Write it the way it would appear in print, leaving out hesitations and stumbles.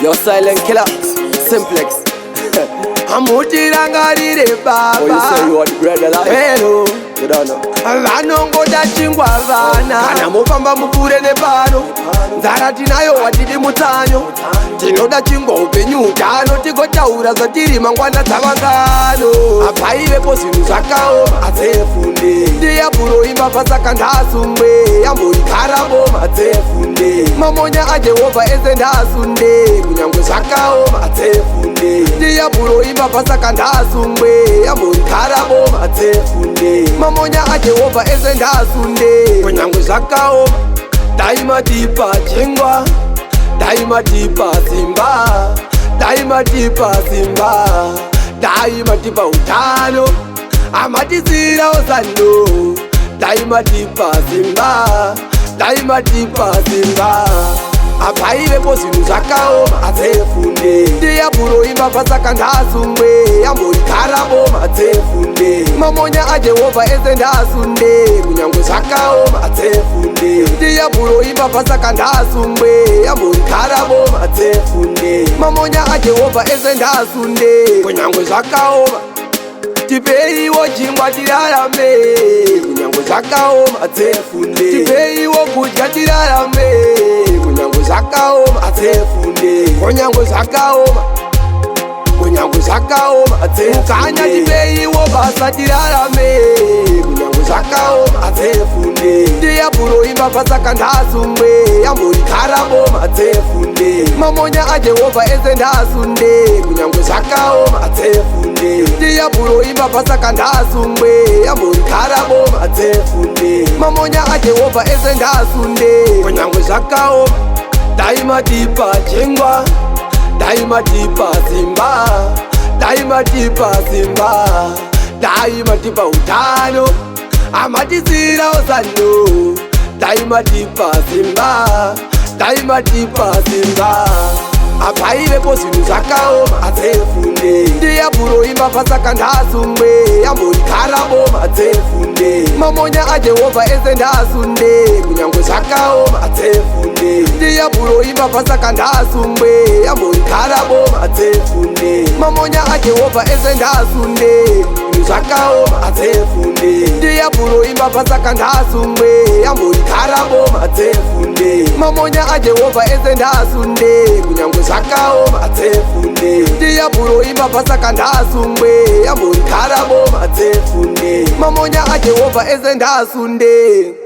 Your silent killer, Simplex. Amutirangarire baba. Oh, you say you are the bread of life? Hello. You don't know. Vanongoda chingwa vana kana mufamba mukure nepano nzara tinayo watidi mutsanyo tinoda chingwa upenyu utano tigotaura zvatiri mangwana dzavangano apaivepo zvinhu zvakaoma adzefunde ndiyaburoimba pasaka ndasungwe yamboikaraboma adzefunde mamonya ajehovha ese ndasunde kunyange zvakaoma adzefunde ndiyaburoimba pasaka ndasungwe yamboikaraboma adzefunde mamonya ajehovha ese ndasunde kunyange zvakaoma daimatipa chingwa daimatipa simba daimatipa simba daimatipa utano amatisira osando daimatipa simba daimatipa simba apaivepo zvinhu zvakaoma adzefunde ndiyaburoimba pasaka ndasungwe yamboikaraboma adzefunde mamonya ajehovha ese ndasunde kunyange zvakaoma adzefunde ndiyaburoimba pasaka ndasungwe yamboikaraboma adzefunde mamonya ajehovha ese ndasunde kunyange zvakaoma tipeiwo chingwa tirarame kunyange zvakaoma adzefunde tipeiwo kudya tirarame kunyange zvakaoma adzefunde kunyange zvakaoma kunyange zvakaoma adzekanya tipeiwo basa tirarame kunyange zvakaoma adzefunde ndiyaburoimba pasaka ndasungwe yamboikaraboma adzefunde mamonya ajehovha ese ndasunde kunyange zvakaoma adzefunde ndiyaburoimba pasaka ndasungwe yamboikaraboma adzefunde mamonya ajehovha ese ndasunde kunyange zvakaoma daimatipa chingwa daimatipa simba daimatipa simba daimatipa utano amatisira osando daimatipa simba daimatipa simba apaivepo zvinhu zvakaoma adzefunde ndiyaburoimba pasaka ndasungwe yamboikaraboma adzefunde mamonya ajehovha ese ndasunde kunyange zvakaoma adzefunde ndiyaburoimba pasaka ndasungwe yamboikaraboma adzefunde mamonya ajehovha ese ndasunde zvinhu zvakaoma adzefunde ndiyaburoimba pasaka ndasungwe yamboikaraboma adzefunde mamonya ajehovha ese ndasunde kunyange zvakaoma adzefunde ndiyaburoimba pasaka ndasungwe yamboikaraboma adzefunde mamonya ajehovha ese ndasunde.